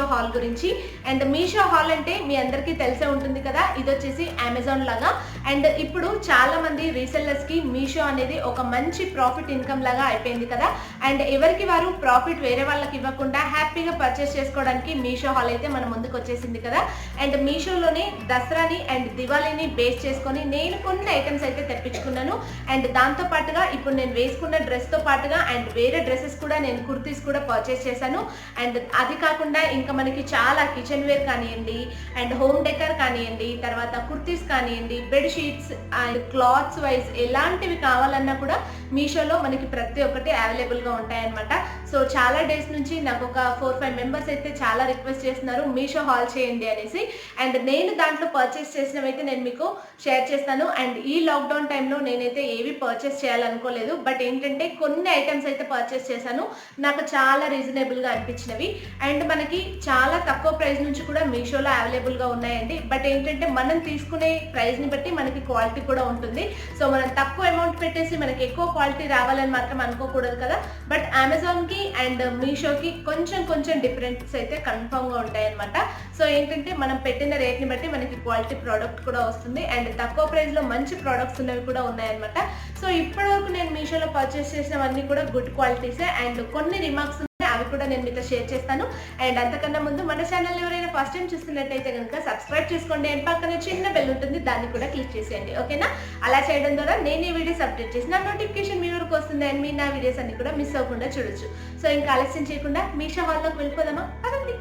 Meesho hall గురించి. And Meesho hall అంటే మీ అందరికీ తెలిసే ఉంటుంది కదా, ఇది వచ్చేసి అమెజాన్ లాగా. అండ్ ఇప్పుడు చాలా మంది రీసెల్లర్స్కి మీషో అనేది ఒక మంచి ప్రాఫిట్ ఇన్కమ్ లాగా అయిపోయింది కదా. అండ్ ఎవరికి వారు ప్రాఫిట్ వేరే వాళ్ళకి ఇవ్వకుండా హ్యాపీగా పర్చేస్ చేసుకోవడానికి మీషో హాల్ అయితే మన ముందుకు వచ్చేసింది కదా. అండ్ మీషోలోనే దసరాని అండ్ దివాళీని బేస్ చేసుకొని నేను కొన్ని ఐటమ్స్ అయితే తెప్పించుకున్నాను. అండ్ దాంతో పాటుగా ఇప్పుడు నేను వేసుకున్న డ్రెస్తో పాటుగా అండ్ వేరే డ్రెస్సెస్ కూడా నేను కుర్తీస్ కూడా పర్చేస్ చేశాను. అండ్ అది కాకుండా ఇంకా మనకి చాలా కిచెన్ వేర్ కానివ్వండి, అండ్ హోమ్ డెకర్ కానివ్వండి, తర్వాత కుర్తీస్ కానివ్వండి, బెడ్షీట్స్ అండ్ క్లాత్స్ వైజ్ ఎలాంటివి కావాలన్నా కూడా మీషోలో మనకి ప్రతి ఒక్కటి అవైలబుల్గా ఉంటాయన్నమాట. సో చాలా డేస్ నుంచి నాకు ఒక 4-5 మెంబర్స్ అయితే చాలా రిక్వెస్ట్ చేస్తున్నారు మీషో హాల్ చేయండి అనేసి. అండ్ నేను దాంట్లో పర్చేస్ చేసినవైతే నేను మీకు షేర్ చేస్తాను. అండ్ ఈ లాక్డౌన్ టైంలో నేనైతే ఏవి పర్చేస్ చేయాలనుకోలేదు, బట్ ఏంటంటే కొన్ని ఐటమ్స్ అయితే పర్చేస్ చేశాను, నాకు చాలా రీజనబుల్గా అనిపించినవి. అండ్ మనకి చాలా తక్కువ ప్రైస్ నుంచి కూడా మీషోలో అవైలబుల్గా ఉన్నాయండి. బట్ ఏంటంటే మనం తీసుకునే ప్రైస్ని బట్టి మనకి క్వాలిటీ కూడా ఉంటుంది. సో మనం తక్కువ అమౌంట్ పెట్టేసి మనకి ఎక్కువ క్వాలిటీ రావాలని మాత్రం అనుకోకూడదు కదా. బట్ అమెజాన్కి అండ్ మీషోకి కొంచెం డిఫరెన్స్ అయితే కన్ఫర్మ్గా ఉంటాయన్నమాట. సో ఏంటంటే మనం పెట్టిన రేట్ని బట్టి మనకి క్వాలిటీ ప్రోడక్ట్ కూడా వస్తుంది. అండ్ తక్కువ ప్రైస్లో మంచి ప్రోడక్ట్స్ ఉన్నవి కూడా ఉన్నాయన్నమాట. సో ఇప్పటివరకు నేను మీషోలో పర్చేస్ చేసినవన్నీ కూడా గుడ్ క్వాలిటీసే. అండ్ కొన్ని రిమార్క్స్ అవి కూడా నేను మీతో షేర్ చేస్తాను. అండ్ అంతకన్నా ముందు మన ఛానల్ ఎవరైనా ఫస్ట్ టైం చూస్తున్నట్టయితే కనుక సబ్స్క్రైబ్ చేసుకోండి. అండ్ పక్కన చిన్న బెల్ ఉంటుంది, దాన్ని కూడా క్లిక్ చేసేయండి, ఓకేనా. అలా చేయడం ద్వారా నేను ఈ వీడియోస్ అప్డేట్ చేసి నా నోటిఫికేషన్ మీ వరకు వస్తుంది. అండ్ మీ నా వీడియోస్ అన్ని కూడా మిస్ అవ్వకుండా చూడొచ్చు. సో ఇంకా ఆలస్యం చేయకుండా మీషో హాల్లోకి వెళ్ళిపోదామా, పదండి.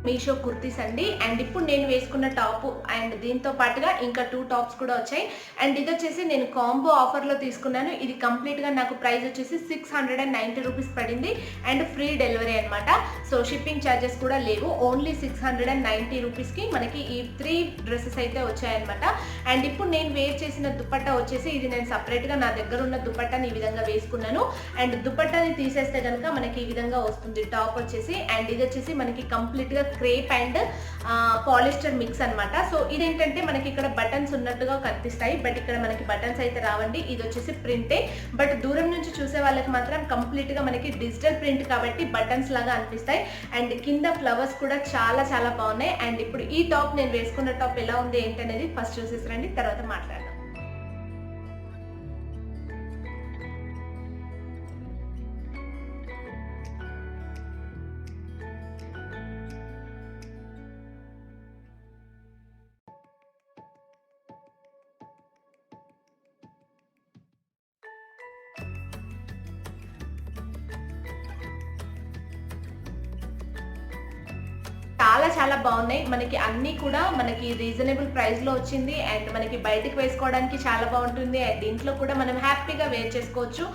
మీషో కుర్తీస్ అండి. అండ్ ఇప్పుడు నేను వేసుకున్న టాప్ అండ్ దీంతో పాటుగా ఇంకా 2 టాప్స్ కూడా వచ్చాయి. అండ్ ఇది వచ్చేసి నేను కాంబో ఆఫర్లో తీసుకున్నాను. ఇది కంప్లీట్గా నాకు ప్రైస్ వచ్చేసి 690 రూపీస్ పడింది. అండ్ ఫ్రీ డెలివరీ అనమాట. సో షిప్పింగ్ ఛార్జెస్ కూడా లేవు. ఓన్లీ 690 రూపీస్కి మనకి ఈ 3 డ్రెస్సెస్ అయితే వచ్చాయన్నమాట. అండ్ ఇప్పుడు నేను వేర్ చేసిన దుపట్టా వచ్చేసి ఇది నేను సపరేట్గా నా దగ్గర ఉన్న దుపట్టాని ఈ విధంగా వేసుకున్నాను. అండ్ దుపట్టాని తీసేస్తే కనుక మనకి ఈ విధంగా వస్తుంది టాప్ వచ్చేసి. అండ్ ఇది వచ్చేసి మనకి కంప్లీట్గా క్రేప్ అండ్ పాలిస్టర్ మిక్స్ అనమాట. సో ఇదేంటంటే మనకి ఇక్కడ బటన్స్ ఉన్నట్టుగా కనిపిస్తాయి, బట్ ఇక్కడ మనకి బటన్స్ అయితే రావండి. ఇది వచ్చేసి ప్రింటే, బట్ దూరం నుంచి చూసే వాళ్ళకి మాత్రం కంప్లీట్గా మనకి డిజిటల్ ప్రింట్ కాబట్టి బటన్స్ లాగా అనిపిస్తాయి. అండ్ కింద ఫ్లవర్స్ కూడా చాలా బాగున్నాయి. అండ్ ఇప్పుడు ఈ టాప్ నేను వేసుకున్న టాప్ ఎలా ఉంది ఏంటనేది ఫస్ట్ చూసేసరండి, తర్వాత మాట్లాడదాం. చాలా బాగున్నాయి. మనకి అన్నీ కూడా మనకి రీజనబుల్ ప్రైస్లో వచ్చింది. అండ్ మనకి బయటకు వేసుకోవడానికి చాలా బాగుంటుంది. అండ్ దీంట్లో కూడా మనం హ్యాపీగా వేర్ చేసుకోవచ్చు,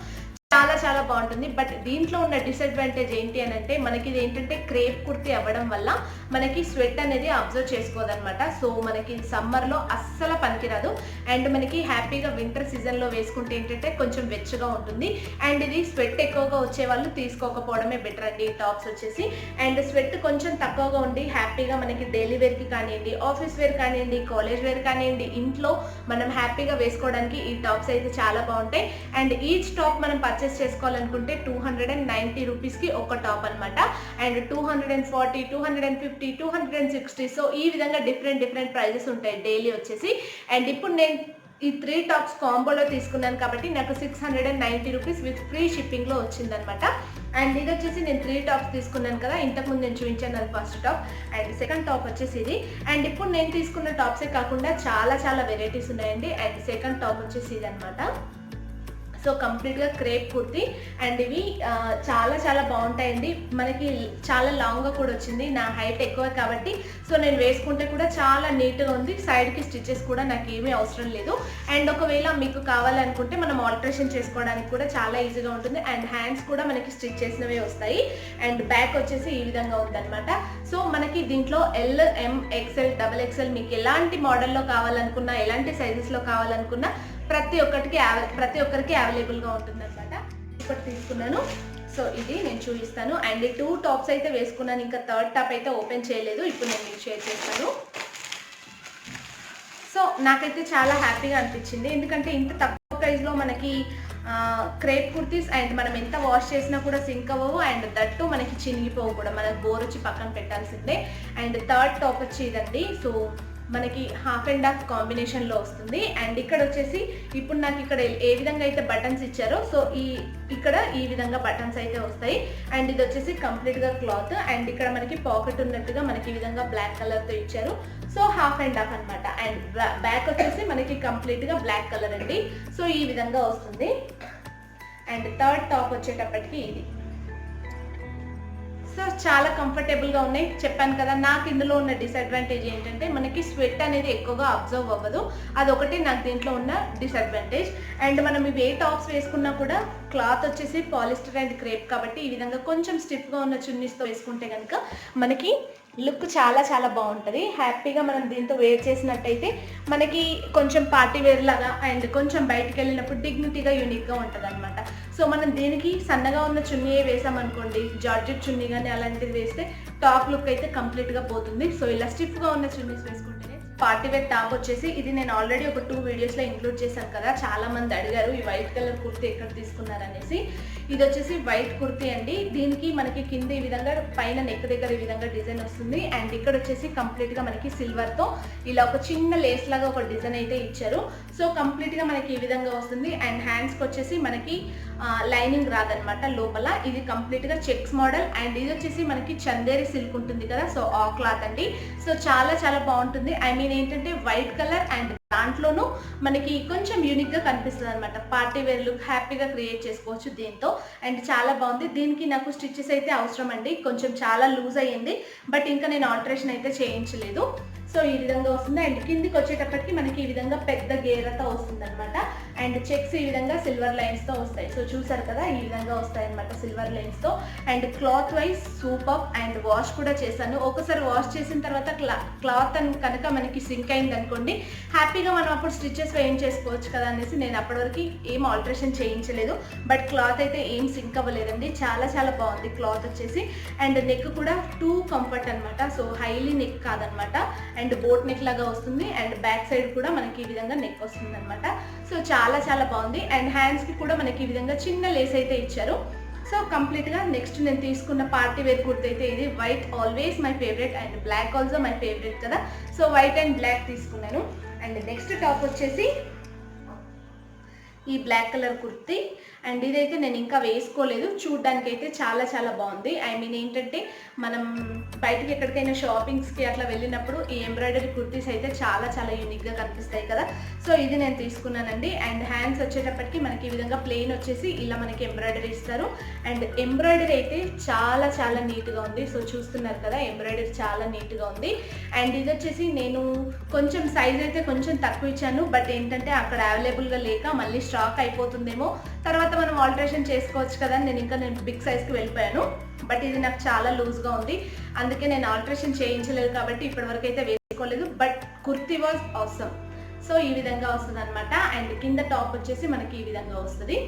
చాలా బాగుంటుంది. బట్ దీంట్లో ఉన్న డిసడ్వాంటేజ్ ఏంటి అని అంటే మనకి ఇది ఏంటంటే క్రేప్ కుర్తీ అవ్వడం వల్ల మనకి స్వెట్ అనేది అబ్జర్వ్ చేసుకోదనమాట. సో మనకి సమ్మర్లో అస్సలు పనికిరాదు. అండ్ మనకి హ్యాపీగా వింటర్ సీజన్లో వేసుకుంటే ఏంటంటే కొంచెం వెచ్చగా ఉంటుంది. అండ్ ఇది స్వెట్ ఎక్కువగా వచ్చే వాళ్ళు తీసుకోకపోవడమే బెటర్ అండి ఈ టాప్స్ వచ్చేసి. అండ్ స్వెట్ కొంచెం తక్కువగా ఉండి హ్యాపీగా మనకి డైలీ వేర్కి కానివ్వండి, ఆఫీస్ వేర్ కానివ్వండి, కాలేజ్ వేర్ కానివ్వండి, ఇంట్లో మనం హ్యాపీగా వేసుకోవడానికి ఈ టాప్స్ అయితే చాలా బాగుంటాయి. అండ్ ఈచ్ టాప్ మనం పర్చేస్ చేసుకోవాలనుకుంటే 290 రూపీస్కి ఒక టాప్ అనమాట. అండ్ 240, 250, 260, సో ఈ విధంగా డిఫరెంట్ ప్రైజెస్ ఉంటాయి డైలీ వచ్చేసి. అండ్ ఇప్పుడు నేను ఈ 3 టాప్స్ కాంబోలో తీసుకున్నాను కాబట్టి నాకు 690 రూపీస్ విత్ ఫ్రీ షిప్పింగ్లో వచ్చిందనమాట. అండ్ ఇది వచ్చేసి నేను 3 టాప్స్ తీసుకున్నాను కదా, ఇంతకుముందు నేను చూపించాను అది first top. And second top వచ్చేసి ఇది. అండ్ ఇప్పుడు నేను తీసుకున్న టాప్సే కాకుండా చాలా వెరైటీస్ ఉన్నాయండి. అండ్ సెకండ్ టాప్ వచ్చేసి ఇది అనమాట. సో కంప్లీట్గా క్రేప్ కుర్తీ. అండ్ ఇవి చాలా బాగుంటాయండి. మనకి చాలా లాంగ్గా కూడా వచ్చింది, నా హైట్ ఎక్కువ కాబట్టి సో నేను వేసుకుంటే కూడా చాలా నీట్గా ఉంది. సైడ్కి స్టిచెస్ కూడా నాకు ఏమీ అవసరం లేదు. అండ్ ఒకవేళ మీకు కావాలనుకుంటే మనం ఆల్టరేషన్ చేసుకోవడానికి కూడా చాలా ఈజీగా ఉంటుంది. అండ్ హ్యాండ్స్ కూడా మనకి స్టిచ్ చేసినవే వస్తాయి. అండ్ బ్యాక్ వచ్చేసి ఈ విధంగా ఉందన్నమాట. సో మనకి దీంట్లో ఎల్, ఎం, ఎక్సెల్, XXL మీకు ఎలాంటి మోడల్లో కావాలనుకున్నా, ఎలాంటి సైజెస్లో కావాలనుకున్నా ప్రతి ఒక్కరికి అవైలబుల్గా ఉంటుంది అనమాట. ఇప్పుడు తీసుకున్నాను. సో ఇది నేను చూపిస్తాను. అండ్ 2 టాప్స్ అయితే వేసుకున్నాను, ఇంకా 3rd టాప్ అయితే ఓపెన్ చేయలేదు. ఇప్పుడు నేను మీకు షేర్ చేస్తాను. సో నాకైతే చాలా హ్యాపీగా అనిపించింది, ఎందుకంటే ఇంత తక్కువ ప్రైస్లో మనకి క్రేప్ కుర్తీస్ అండ్ మనం ఎంత వాష్ చేసినా కూడా సింక్ అవ్వవు అండ్ దట్టు మనకి చినిగిపోవు కూడా, మనకు బోర్ వచ్చి పక్కన పెట్టాల్సిందే. అండ్ థర్డ్ టాప్ వచ్చి ఇదండి. సో మనకి హాఫ్ అండ్ హాఫ్ కాంబినేషన్లో వస్తుంది. అండ్ ఇక్కడ వచ్చేసి ఇప్పుడు నాకు ఇక్కడ ఏ విధంగా అయితే బటన్స్ ఇచ్చారో సో ఇక్కడ ఈ విధంగా బటన్స్ అయితే వస్తాయి. అండ్ ఇది వచ్చేసి కంప్లీట్గా క్లాత్ అండ్ ఇక్కడ మనకి పాకెట్ ఉన్నట్టుగా మనకి ఈ విధంగా బ్లాక్ కలర్తో ఇచ్చారు. సో హాఫ్ అండ్ హాఫ్ అనమాట. అండ్ బ్యాక్ వచ్చేసి మనకి కంప్లీట్గా బ్లాక్ కలర్ అండి. సో ఈ విధంగా వస్తుంది. అండ్ థర్డ్ టాప్ వచ్చేటప్పటికి ఇది. సో చాలా కంఫర్టబుల్గా ఉన్నాయి. చెప్పాను కదా, నాకు ఇందులో ఉన్న డిసడ్వాంటేజ్ ఏంటంటే మనకి స్వెట్ అనేది ఎక్కువగా అబ్జర్వ్ అవ్వదు, అదొకటి నాకు దీంట్లో ఉన్న డిసడ్వాంటేజ్. అండ్ మనం ఇవి ఏ టాప్స్ వేసుకున్నా కూడా క్లాత్ వచ్చేసి పాలిస్టర్ అండ్ క్రేప్ కాబట్టి ఈ విధంగా కొంచెం స్టిఫ్గా ఉన్న చున్నీస్తో వేసుకుంటే కనుక మనకి లుక్ చాలా చాలా బాగుంటుంది. హ్యాపీగా మనం దీంతో వేర్ చేసినట్టయితే మనకి కొంచెం పార్టీ వేర్ లాగా అండ్ కొంచెం బయటికి వెళ్ళినప్పుడు డిగ్నిటీగా యూనిక్గా ఉంటుంది అనమాట. సో మనం దీనికి సన్నగా ఉన్న చున్నీ వేసామనుకోండి, జార్జెట్ చున్నీ కానీ అలాంటిది వేస్తే టాప్ లుక్ అయితే కంప్లీట్గా పోతుంది. సో ఇలా స్టిఫ్గా ఉన్న చున్నీస్ వేసుకుంటేనే పార్టీ వేర్ టాప్ వచ్చేసి ఇది నేను ఆల్రెడీ ఒక 2 వీడియోస్లో ఇంక్లూడ్ చేశాను కదా. చాలా మంది అడిగారు ఈ వైట్ కలర్ కుర్తీ ఎక్కడ తీసుకున్నారనేసి. ఇది వచ్చేసి వైట్ కుర్తీ అండి. దీనికి మనకి కింద ఈ విధంగా పైన నెక్ దగ్గర ఈ విధంగా డిజైన్ వస్తుంది. అండ్ ఇక్కడ వచ్చేసి కంప్లీట్గా మనకి సిల్వర్తో ఇలా ఒక చిన్న లేస్ లాగా ఒక డిజైన్ అయితే ఇచ్చారు. సో కంప్లీట్గా మనకి ఈ విధంగా వస్తుంది. అండ్ హ్యాండ్స్కి వచ్చేసి మనకి లైనింగ్ రాదనమాట లోపల. ఇది కంప్లీట్గా చెక్స్ మోడల్. అండ్ ఇది వచ్చేసి మనకి చందేరి సిల్క్ ఉంటుంది కదా, సో ఆ క్లాత్ అండి. సో చాలా చాలా బాగుంటుంది. ఐ మీన్ ఏంటంటే వైట్ కలర్ అండ్ దాంట్లోనూ మనకి కొంచెం యూనిక్గా కనిపిస్తుంది అనమాట. పార్టీ వేర్ లుక్ హ్యాపీగా క్రియేట్ చేసుకోవచ్చు దీంతో. అండ్ చాలా బాగుంది. దీనికి నాకు స్టిచెస్ అయితే అవసరం అండి, కొంచెం చాలా లూజ్ అయ్యింది, బట్ ఇంకా నేను ఆల్టరేషన్ అయితే చేయించలేదు. సో ఈ విధంగా వస్తుంది. అండ్ కిందికి వచ్చేటప్పటికి మనకి ఈ విధంగా పెద్ద గేరతో వస్తుంది అనమాట. అండ్ చెక్స్ ఈ విధంగా సిల్వర్ లైన్స్తో వస్తాయి. సో చూసారు కదా, ఈ విధంగా వస్తాయి అనమాట సిల్వర్ లైన్స్తో. And cloth wise super. And wash కూడా చేశాను. ఒకసారి వాష్ చేసిన తర్వాత క్లాత్ కనుక మనకి సింక్ అయింది అనుకోండి, హ్యాపీగా మనం అప్పుడు స్టిచెస్ వేయించేసుకోవచ్చు కదా అనేసి నేను అప్పటివరకు ఏం ఆల్టరేషన్ చేయించలేదు. బట్ క్లాత్ అయితే ఏం సింక్ అవ్వలేదండి, చాలా చాలా బాగుంది క్లాత్ వచ్చేసి. అండ్ నెక్ కూడా టూ కంఫర్ట్ అనమాట. సో హైలీ నెక్ కాదనమాట, అండ్ బోట్ నెక్ లాగా వస్తుంది. అండ్ బ్యాక్ సైడ్ కూడా మనకి ఈ విధంగా నెక్ వస్తుంది అనమాట. సో చాలా చాలా బాగుంది. అండ్ హ్యాండ్స్కి కూడా మనకి ఈ విధంగా చిన్న లేస్ అయితే ఇచ్చారు. సో కంప్లీట్గా నెక్స్ట్ నేను తీసుకున్న పార్టీ వేర్ కుర్తి అయితే ఇది. White always my favourite and black also my favourite కదా, సో వైట్ అండ్ బ్లాక్ తీసుకున్నాను. అండ్ నెక్స్ట్ టాప్ వచ్చేసి ఈ బ్లాక్ కలర్ కుర్తి. అండ్ ఇదైతే నేను ఇంకా వేసుకోలేదు, చూడ్డానికి అయితే చాలా చాలా బాగుంది. ఐ మీన్ ఏంటంటే మనం బయటకి ఎక్కడికైనా షాపింగ్స్కి అట్లా వెళ్ళినప్పుడు ఈ ఎంబ్రాయిడరీ కుర్తీస్ అయితే చాలా చాలా యూనిక్గా కనిపిస్తాయి కదా. సో ఇది నేను తీసుకున్నానండి. అండ్ హ్యాండ్స్ వచ్చేటప్పటికి మనకి ఈ విధంగా ప్లెయిన్ వచ్చేసి ఇలా మనకి ఎంబ్రాయిడరీ ఇస్తారు. అండ్ ఎంబ్రాయిడరీ అయితే చాలా చాలా నీట్గా ఉంది. సో చూస్తున్నారు కదా, ఎంబ్రాయిడరీ చాలా నీట్గా ఉంది. అండ్ ఇది వచ్చేసి నేను కొంచెం సైజ్ అయితే కొంచెం తక్కువ ఇచ్చాను, బట్ ఏంటంటే అక్కడ అవైలబుల్గా లేక మళ్ళీ స్టాక్ అయిపోతుందేమో, తర్వాత మనం ఆల్టరేషన్ చేసుకోవచ్చు కదా, నేను బిగ్ సైజ్కి వెళ్ళిపోయాను. బట్ ఇది నాకు చాలా లూజ్గా ఉంది, అందుకే నేను ఆల్టరేషన్ చేయించలేదు కాబట్టి ఇప్పటివరకు అయితే వేసుకోలేదు. But kurti was awesome. So ఈ విధంగా వస్తుంది అనమాట. అండ్ కింద టాప్ వచ్చేసి మనకి ఈ విధంగా వస్తుంది.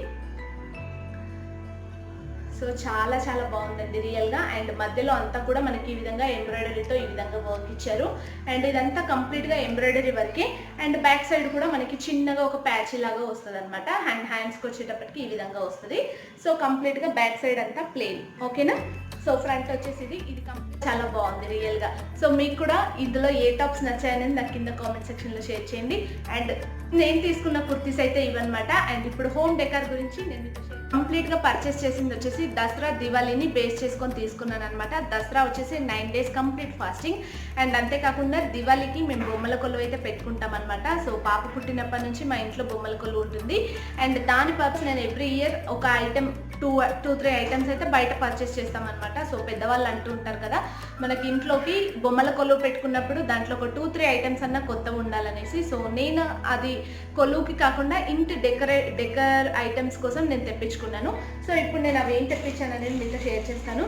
సో చాలా చాలా బాగుందండి రియల్గా. అండ్ మధ్యలో అంతా కూడా మనకి ఈ విధంగా ఎంబ్రాయిడరీతో ఈ విధంగా వర్క్ ఇచ్చారు. అండ్ ఇదంతా కంప్లీట్గా ఎంబ్రాయిడరీ వర్కే. అండ్ బ్యాక్ సైడ్ కూడా మనకి చిన్నగా ఒక ప్యాచ్ లాగా వస్తుంది అనమాట. అండ్ హ్యాండ్స్కి వచ్చేటప్పటికి ఈ విధంగా వస్తుంది. సో కంప్లీట్గా బ్యాక్ సైడ్ అంతా ప్లెయిన్, ఓకేనా. సో ఫ్రంట్ వచ్చేసి ఇది కంప్లీట్ చాలా బాగుంది రియల్గా. సో మీకు కూడా ఇందులో ఏ టాప్స్ నచ్చాయనేది నాకు కింద కామెంట్ సెక్షన్లో షేర్ చేయండి. అండ్ నేను తీసుకున్న కుర్తీస్ అయితే ఇవన్నమాట. అండ్ ఇప్పుడు హోమ్ డెకర్ గురించి నేను కంప్లీట్గా పర్చేస్ చేసింది వచ్చేసి దసరా దివాళీని బేస్ చేసుకొని తీసుకున్నాను అనమాట. దసరా వచ్చేసి 9 days కంప్లీట్ ఫాస్టింగ్. అండ్ అంతేకాకుండా దివాళీకి మేము బొమ్మల కొలువు అయితే పెట్టుకుంటాం అనమాట. సో పాప పుట్టినప్పటి నుంచి మా ఇంట్లో బొమ్మల కొలువు ఉంటుంది. అండ్ దాని పర్పస్ నేను ఎవ్రీ ఇయర్ ఒక ఐటెం 2-3 ఐటమ్స్ అయితే బయట పర్చేస్ చేస్తామన్నమాట. సో పెద్దవాళ్ళు అంటూ ఉంటారు కదా, మనకి ఇంట్లోకి బొమ్మల కొలువు పెట్టుకున్నప్పుడు దాంట్లో ఒక 2-3 ఐటమ్స్ అన్న కొత్తగా ఉండాలనేసి. సో నేను అది కొలువుకి కాకుండా ఇంటి డెకర్ ఐటమ్స్ కోసం నేను తెప్పించుకున్నాను. సో ఇప్పుడు నేను అవి ఏం తెప్పించాను అనేది మీతో షేర్ చేస్తాను.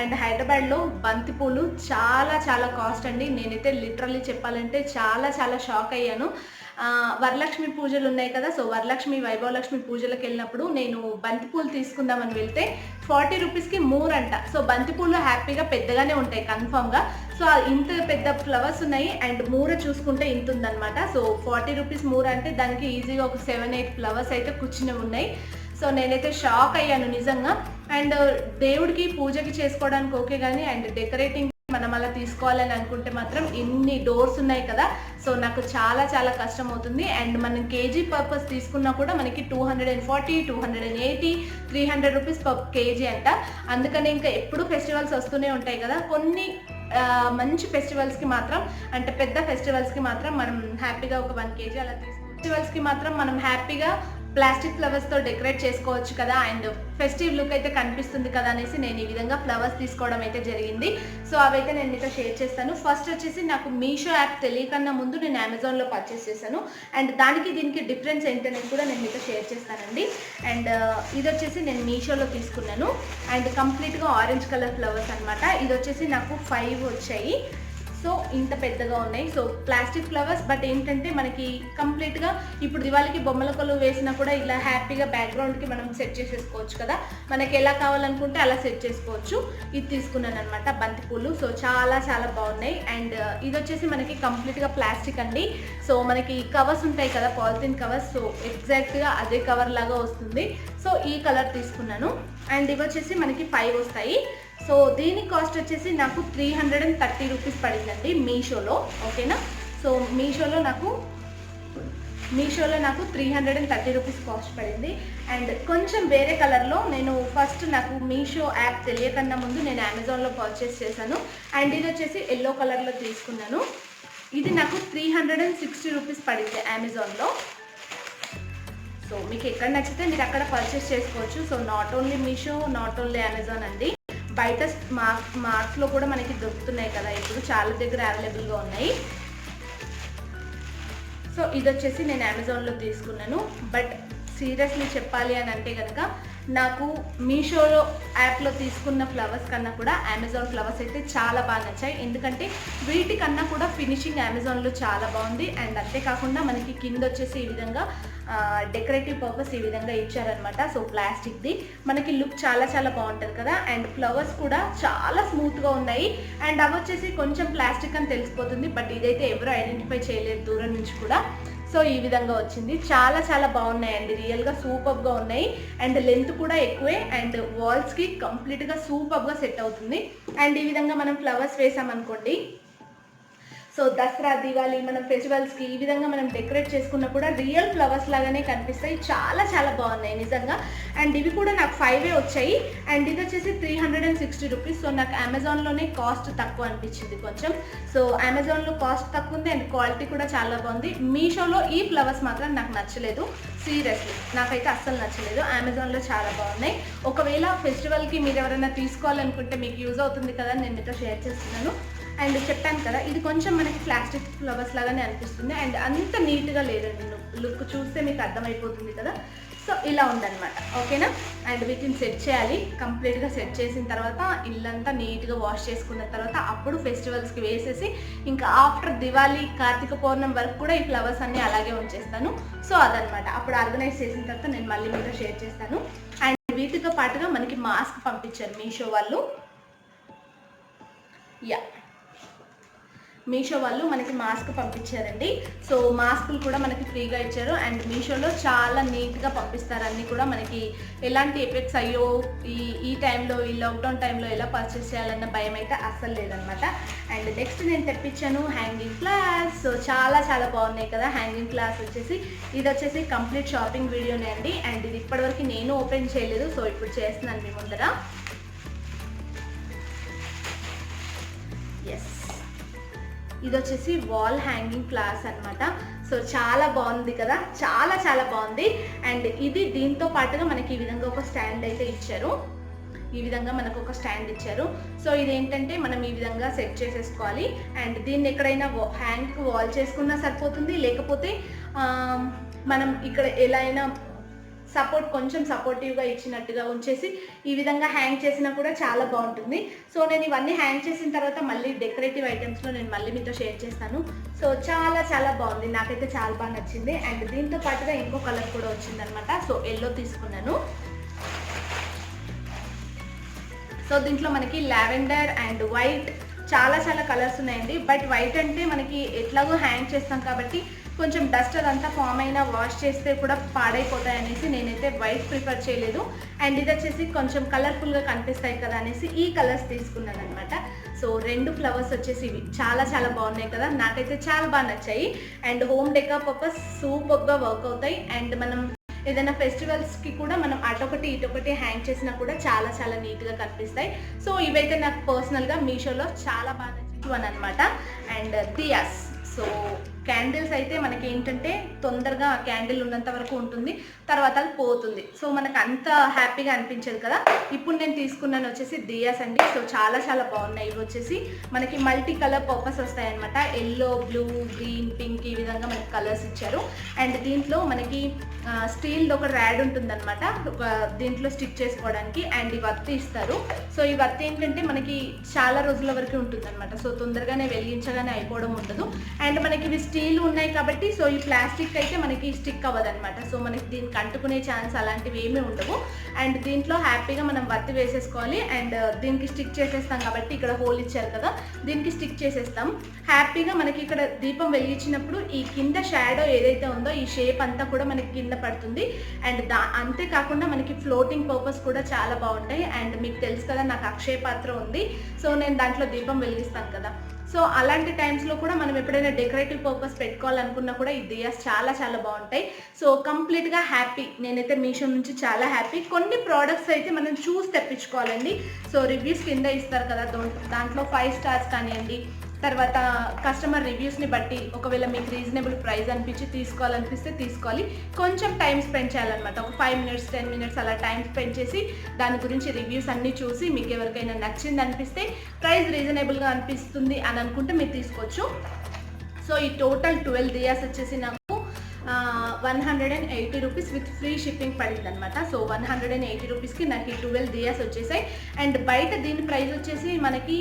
అండ్ హైదరాబాద్లో బంతిపూలు చాలా చాలా కాస్ట్ అండి. నేనైతే లిటరల్లీ చెప్పాలంటే చాలా చాలా షాక్ అయ్యాను. వరలక్ష్మి పూజలు ఉన్నాయి కదా, సో వరలక్ష్మి వైభవలక్ష్మి పూజలకు వెళ్ళినప్పుడు నేను బంతిపూలు తీసుకుందామని వెళ్తే 40 రూపీస్కి 3 అంట. సో బంతిపూలు హ్యాపీగా పెద్దగానే ఉంటాయి కన్ఫామ్గా. సో ఇంత పెద్ద ఫ్లవర్స్ ఉన్నాయి అండ్ మూర చూసుకుంటే ఇంత ఉందన్నమాట. సో 40 రూపీస్ 3 అంటే దానికి ఈజీగా ఒక 7-8 ఫ్లవర్స్ అయితే కూర్చుని ఉన్నాయి. సో నేనైతే షాక్ అయ్యాను నిజంగా. అండ్ దేవుడికి పూజకి చేసుకోవడానికి ఓకే కానీ అండ్ డెకరేటింగ్ మనం అలా తీసుకోవాలని అనుకుంటే మాత్రం ఇన్ని డోర్స్ ఉన్నాయి కదా, సో నాకు చాలా చాలా కష్టం అవుతుంది. అండ్ మనం కేజీ పర్పస్ తీసుకున్నా కూడా మనకి 240, 280, 300 రూపీస్ పర్ కేజీ అంట. అందుకని ఇంకా ఎప్పుడు ఫెస్టివల్స్ వస్తూనే ఉంటాయి కదా, కొన్ని మంచి ఫెస్టివల్స్కి మాత్రం అంటే పెద్ద ఫెస్టివల్స్కి మాత్రం మనం హ్యాపీగా ఒక 1 కేజీ అలా ఫెస్టివల్స్కి మాత్రం మనం హ్యాపీగా ప్లాస్టిక్ ఫ్లవర్స్తో డెకరేట్ చేసుకోవచ్చు కదా, అండ్ ఫెస్టివ్ లుక్ అయితే కనిపిస్తుంది కదా అనేసి నేను ఈ విధంగా ఫ్లవర్స్ తీసుకోవడం అయితే జరిగింది. సో అవైతే నేను మీతో షేర్ చేస్తాను. ఫస్ట్ వచ్చేసి నాకు మీషో యాప్ తెలియకన్నా ముందు నేను అమెజాన్లో పర్చేస్ చేశాను. అండ్ దానికి దీనికి డిఫరెన్స్ ఏంటనేది కూడా నేను మీతో షేర్ చేస్తానండి. అండ్ ఇది వచ్చేసి నేను మీషోలో తీసుకున్నాను. అండ్ కంప్లీట్గా ఆరెంజ్ కలర్ ఫ్లవర్స్ అనమాట. ఇది వచ్చేసి నాకు 5 వచ్చాయి. సో ఇంత పెద్దగా ఉన్నాయి. సో ప్లాస్టిక్ ఫ్లవర్స్, బట్ ఏంటంటే మనకి కంప్లీట్గా ఇప్పుడు దివాళీకి బొమ్మల కొలువు వేసినా కూడా ఇలా హ్యాపీగా బ్యాక్గ్రౌండ్కి మనం సెట్ చేసేసుకోవచ్చు కదా, మనకి ఎలా కావాలనుకుంటే అలా సెట్ చేసుకోవచ్చు. ఇది తీసుకున్నాను అనమాట, బంతిపూలు. సో చాలా చాలా బాగున్నాయి. అండ్ ఇది వచ్చేసి మనకి కంప్లీట్గా ప్లాస్టిక్ అండి. సో మనకి కవర్స్ ఉంటాయి కదా, పాలిథిన్ కవర్స్, సో ఎగ్జాక్ట్గా అదే కవర్ లాగా వస్తుంది. సో ఈ కలర్ తీసుకున్నాను. అండ్ ఇవి వచ్చేసి మనకి 5 వస్తాయి. సో దీని కాస్ట్ వచ్చేసి నాకు 330 రూపీస్ పడిందండి మీషోలో, ఓకేనా. సో మీషోలో నాకు 330 రూపీస్ కాస్ట్ పడింది. అండ్ కొంచెం వేరే కలర్లో నేను ఫస్ట్ నాకు మీషో యాప్ తెలియకన్నా ముందు నేను అమెజాన్లో పర్చేస్ చేశాను. అండ్ ఇది వచ్చేసి ఎల్లో కలర్లో తీసుకున్నాను. ఇది నాకు 360 రూపీస్ పడింది అమెజాన్లో. సో మీకు ఎక్కడ నచ్చితే మీరు అక్కడ పర్చేస్ చేసుకోవచ్చు. So not only Meesho, not only Amazon అండి, బయట మార్ట్లో కూడా మనకి దొరుకుతున్నాయి కదా, ఇప్పుడు చాలా దగ్గర అవైలబుల్గా ఉన్నాయి. సో ఇది వచ్చేసి నేను అమెజాన్లో తీసుకున్నాను. బట్ సీరియస్లీ చెప్పాలి అని అంటే కనుక నాకు మీషోలో యాప్లో తీసుకున్న ఫ్లవర్స్ కన్నా కూడా అమెజాన్ ఫ్లవర్స్ అయితే చాలా బాగా నచ్చాయి. ఎందుకంటే వీటికన్నా కూడా ఫినిషింగ్ అమెజాన్లో చాలా బాగుంది. అండ్ అంతేకాకుండా మనకి కింద వచ్చేసి ఈ విధంగా డెకరేటివ్ పర్పస్ ఈ విధంగా ఇచ్చారనమాట. సో ప్లాస్టిక్ది మనకి లుక్ చాలా చాలా బాగుంటుంది కదా. అండ్ ఫ్లవర్స్ కూడా చాలా స్మూత్గా ఉన్నాయి. అండ్ అవి వచ్చేసి కొంచెం ప్లాస్టిక్ అని తెలిసిపోతుంది, బట్ ఇదైతే ఎవరు ఐడెంటిఫై చేయలేదు దూరం నుంచి కూడా. సో ఈ విధంగా వచ్చింది. చాలా చాలా బాగున్నాయండి, రియల్గా సూపర్గా ఉన్నాయి. అండ్ లెంత్ కూడా ఎక్కువే. అండ్ వాల్స్కి కంప్లీట్గా సూపర్గా సెట్ అవుతుంది. అండ్ ఈ విధంగా మనం ఫ్లవర్స్ వేసామనుకోండి, సో దసరా, దివాళీ మనం ఫెస్టివల్స్కి ఈ విధంగా మనం డెకరేట్ చేసుకున్నా కూడా రియల్ ఫ్లవర్స్ లాగానే కనిపిస్తాయి. చాలా చాలా బాగున్నాయి నిజంగా. అండ్ ఇవి కూడా నాకు 5 వచ్చాయి. అండ్ ఇది వచ్చేసి 360 రూపీస్. సో నాకు అమెజాన్లోనే కాస్ట్ తక్కువ అనిపించింది కొంచెం. సో అమెజాన్లో కాస్ట్ తక్కువ ఉంది అండ్ క్వాలిటీ కూడా చాలా బాగుంది. మీషోలో ఈ ఫ్లవర్స్ మాత్రం నాకు నచ్చలేదు, సీరియస్లీ నాకైతే అస్సలు నచ్చలేదు. అమెజాన్లో చాలా బాగున్నాయి. ఒకవేళ ఫెస్టివల్కి మీరు ఎవరైనా తీసుకోవాలనుకుంటే మీకు యూజ్ అవుతుంది కదా, నేను మీతో షేర్ చేస్తున్నాను. అండ్ చెప్పాను కదా, ఇది కొంచెం మనకి ప్లాస్టిక్ ఫ్లవర్స్ లాగానే అనిపిస్తుంది. అండ్ అంత నీట్గా లేదండి, లుక్ చూస్తే మీకు అర్థమైపోతుంది కదా. సో ఇలా ఉందన్నమాట, ఓకేనా. అండ్ వీటిని సెట్ చేయాలి. కంప్లీట్గా సెట్ చేసిన తర్వాత ఇల్లంతా నీట్గా వాష్ చేసుకున్న తర్వాత అప్పుడు ఫెస్టివల్స్కి వేసేసి ఇంకా ఆఫ్టర్ దివాళీ, కార్తీక పౌర్ణమి వరకు కూడా ఈ ఫ్లవర్స్ అన్నీ అలాగే ఉంచేస్తాను. సో అదనమాట, అప్పుడు ఆర్గనైజ్ చేసిన తర్వాత నేను మళ్ళీ మీతో షేర్ చేస్తాను. అండ్ వీటితో పాటుగా మనకి మాస్క్ పంపించారు మీషో వాళ్ళు. మీషో వాళ్ళు మనకి మాస్క్ పంపించారండి. సో మాస్కులు కూడా మనకి ఫ్రీగా ఇచ్చారు. అండ్ మీషోలో చాలా నీట్గా పంపిస్తారు అన్నీ కూడా. మనకి ఎలాంటి ఎఫెక్ట్స్ అయ్యో ఈ టైంలో, ఈ లాక్డౌన్ టైంలో ఎలా పర్చేస్ చేయాలన్న భయం అయితే అస్సలు లేదనమాట. అండ్ నెక్స్ట్ నేను తెప్పించాను హ్యాంగింగ్ ఫ్లాస్. సో చాలా చాలా బాగున్నాయి కదా హ్యాంగింగ్ ఫ్లాస్ వచ్చేసి. ఇది వచ్చేసి కంప్లీట్ షాపింగ్ వీడియోనే అండి. అండ్ ఇది ఇప్పటివరకు నేను ఓపెన్ చేయలేదు, సో ఇప్పుడు చేస్తున్నాను మీ ముందర. ఎస్, ఇది వచ్చేసి వాల్ హ్యాంగింగ్ ఫ్లవర్స్ అనమాట. సో చాలా బాగుంది కదా, చాలా చాలా బాగుంది. అండ్ ఇది దీంతో పాటుగా మనకి ఈ విధంగా ఒక స్టాండ్ అయితే ఇచ్చారు. ఈ విధంగా మనకు ఒక స్టాండ్ ఇచ్చారు. సో ఇదేంటంటే మనం ఈ విధంగా సెట్ చేసేసుకోవాలి. అండ్ దీన్ని ఎక్కడైనా హ్యాంగ్ వాల్ చేసుకున్నా సరిపోతుంది, లేకపోతే మనం ఇక్కడ ఎలా అయినా కొంచెం సపోర్టివ్గా ఇచ్చినట్టుగా ఉంచేసి ఈ విధంగా హ్యాంగ్ చేసినా కూడా చాలా బాగుంటుంది. సో నేను ఇవన్నీ హ్యాంగ్ చేసిన తర్వాత మళ్ళీ డెకరేటివ్ ఐటమ్స్లో నేను మళ్ళీ మీతో షేర్ చేస్తాను. సో చాలా చాలా బాగుంది, నాకైతే చాలా బాగా నచ్చింది. అండ్ దీంతో పాటుగా ఇంకో కలర్ కూడా వచ్చిందనమాట. సో ఎల్లో తీసుకున్నాను. సో దీంట్లో మనకి లావెండర్ అండ్ వైట్ చాలా చాలా కలర్స్ ఉన్నాయండి. బట్ వైట్ అంటే మనకి ఎట్లాగో హ్యాంగ్ చేస్తాం కాబట్టి కొంచెం డస్ట్ అదంతా ఫామ్ అయినా వాష్ చేస్తే కూడా పాడైపోతాయి అనేసి నేనైతే వైట్ ప్రిఫర్ చేయలేదు. అండ్ ఇది వచ్చేసి కొంచెం కలర్ఫుల్గా కనిపిస్తాయి కదా అనేసి ఈ కలర్స్ తీసుకున్నాను అనమాట. సో 2 ఫ్లవర్స్ వచ్చేసి ఇవి చాలా చాలా బాగున్నాయి కదా, నాకైతే చాలా బాగా నచ్చాయి. అండ్ హోమ్ డెకర్ పర్పస్ సూపర్గా వర్క్ అవుతాయి. అండ్ మనం ఏదైనా ఫెస్టివల్స్కి కూడా మనం అటొకటి ఇటొకటి హ్యాంగ్ చేసినా కూడా చాలా చాలా నీట్గా కనిపిస్తాయి. సో ఇవైతే నాకు పర్సనల్గా మీషోలో చాలా బాగా నచ్చిన అనమాట. అండ్ దియాస్, సో క్యాండిల్స్ అయితే మనకి ఏంటంటే తొందరగా క్యాండిల్ ఉన్నంత వరకు ఉంటుంది, తర్వాత అది పోతుంది. సో మనకు అంత హ్యాపీగా అనిపించదు కదా. ఇప్పుడు నేను తీసుకున్నాను వచ్చేసి దియాస్ అండి. సో చాలా చాలా బాగున్నాయి. ఇవి వచ్చేసి మనకి మల్టీ కలర్ పర్పస్ వస్తాయి అనమాట. ఎల్లో, బ్లూ, గ్రీన్, పింక్ ఈ విధంగా మనకి కలర్స్ ఇచ్చారు. అండ్ దీంట్లో మనకి స్టీల్ది ఒక ర్యాడ్ ఉంటుంది అనమాట, ఒక దీంట్లో స్టిక్ చేసుకోవడానికి. అండ్ ఈ వత్తి ఇస్తారు. సో ఈ వత్తి ఏంటంటే మనకి చాలా రోజుల వరకు ఉంటుంది అనమాట. సో తొందరగానే వెలిగించగానే అయిపోవడం ఉండదు. అండ్ మనకి ఇవి స్టీల్ ఉన్నాయి కాబట్టి సో ఈ ప్లాస్టిక్ అయితే మనకి స్టిక్ అవ్వదన్నమాట. సో మనకి దీనికి అంటుకునే ఛాన్స్ అలాంటివి ఏమీ ఉండవు. అండ్ దీంట్లో హ్యాపీగా మనం వత్తి వేసేసుకోవాలి. అండ్ దీనికి స్టిక్ చేసేస్తాం కాబట్టి ఇక్కడ హోల్ ఇచ్చారు కదా, దీనికి స్టిక్ చేసేస్తాం. హ్యాపీగా మనకి ఇక్కడ దీపం వెలిగించినప్పుడు ఈ కింద షాడో ఏదైతే ఉందో ఈ షేప్ అంతా కూడా మనకి కింద పడుతుంది. అండ్ అంతేకాకుండా మనకి ఫ్లోటింగ్ పర్పస్ కూడా చాలా బాగుంటాయి. అండ్ మీకు తెలుసు కదా నాకు అక్షయ పాత్ర ఉంది, సో నేను దాంట్లో దీపం వెలిగిస్తాను కదా. సో అలాంటి టైమ్స్లో కూడా మనం ఎప్పుడైనా డెకరేటివ్ పర్పస్ పెట్టుకోవాలనుకున్నా కూడా ఈ దియాస్ చాలా చాలా బాగుంటాయి. సో కంప్లీట్గా హ్యాపీ, నేనైతే మీషో నుంచి చాలా హ్యాపీ. కొన్ని ప్రోడక్ట్స్ అయితే మనం చూసి తెప్పించుకోవాలండి. సో రివ్యూస్ కింద ఇస్తారు కదా, దాంట్లో 5 స్టార్స్ కానివ్వండి, తర్వాత కస్టమర్ రివ్యూస్ని బట్టి ఒకవేళ మీకు రీజనబుల్ ప్రైస్ అనిపించి తీసుకోవాలనిపిస్తే తీసుకోవాలి. కొంచెం టైం స్పెండ్ చేయాలన్నమాట. ఒక 5 మినిట్స్ 10 మినిట్స్ అలా టైం స్పెండ్ చేసి దాని గురించి రివ్యూస్ అన్నీ చూసి మీకు ఎవరికైనా నచ్చింది అనిపిస్తే, ప్రైస్ రీజనబుల్గా అనిపిస్తుంది అని అనుకుంటే మీరు తీసుకోవచ్చు. సో ఈ టోటల్ 12 దియాస్ వచ్చేసి నాకు 180 రూపీస్ విత్ ఫ్రీ షిప్పింగ్ పడింది అనమాట. సో 180 రూపీస్కి నాకు ఈ 12 దియాస్ వచ్చేసాయి. అండ్ బయట దీని ప్రైస్ వచ్చేసి మనకి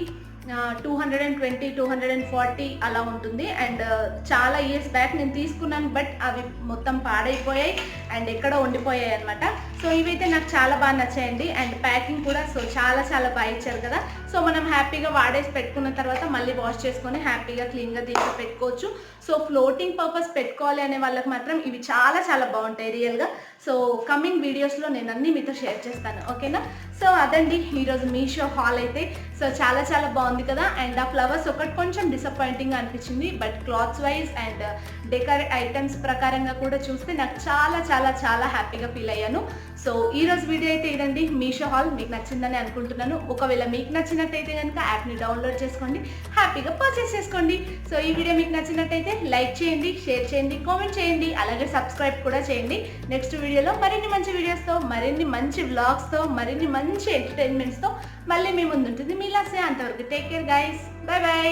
220 240 అలా ఉంటుంది. అండ్ చాలా ఇయర్స్ బ్యాక్ నేను తీసుకున్నాను, బట్ అవి మొత్తం పాడైపోయాయి అండ్ ఎక్కడో ఉండిపోయాయి అనమాట. సో ఇవైతే నాకు చాలా బాగా నచ్చాయండి. అండ్ ప్యాకింగ్ కూడా సో చాలా చాలా బాగా ఇచ్చారు కదా. సో మనం హ్యాపీగా వాడేసి పెట్టుకున్న తర్వాత మళ్ళీ వాష్ చేసుకొని హ్యాపీగా క్లీన్గా దీంట్లో పెట్టుకోవచ్చు. సో ఫ్లోటింగ్ పర్పస్ పెట్టుకోవాలి అనే వాళ్ళకి మాత్రం ఇవి చాలా చాలా బాగుంటాయి రియల్గా. సో కమింగ్ వీడియోస్లో నేను అన్నీ మీతో షేర్ చేస్తాను, ఓకేనా. సో అదండి ఈరోజు మీషో హాల్ అయితే. సో చాలా చాలా బాగుంది కదా. అండ్ ఆ ఫ్లవర్స్ ఒకటి కొంచెం డిసప్పాయింటింగ్గా అనిపించింది, but clothes wise and decorate items ప్రకారంగా కూడా చూస్తే నాకు చాలా చాలా చాలా హ్యాపీగా ఫీల్ అయ్యాను. సో ఈరోజు వీడియో అయితే ఇదండి, మీషో హాల్. మీకు నచ్చిందని అనుకుంటున్నాను. ఒకవేళ మీకు నచ్చినట్టయితే కనుక యాప్ని డౌన్లోడ్ చేసుకోండి, హ్యాపీగా పర్చేస్ చేసుకోండి. సో ఈ వీడియో మీకు నచ్చినట్టయితే లైక్ చేయండి, షేర్ చేయండి, కామెంట్ చేయండి, అలాగే సబ్స్క్రైబ్ కూడా చేయండి. నెక్స్ట్ వీడియోలో మరిన్ని మంచి వీడియోస్తో, మరిన్ని మంచి వ్లాగ్స్తో, మరిన్ని మంచి ఎంటర్టైన్మెంట్స్తో మళ్ళీ మీ ముందు ఉంటుంది మీ లాస్య. అంతవరకు take care guys, by by.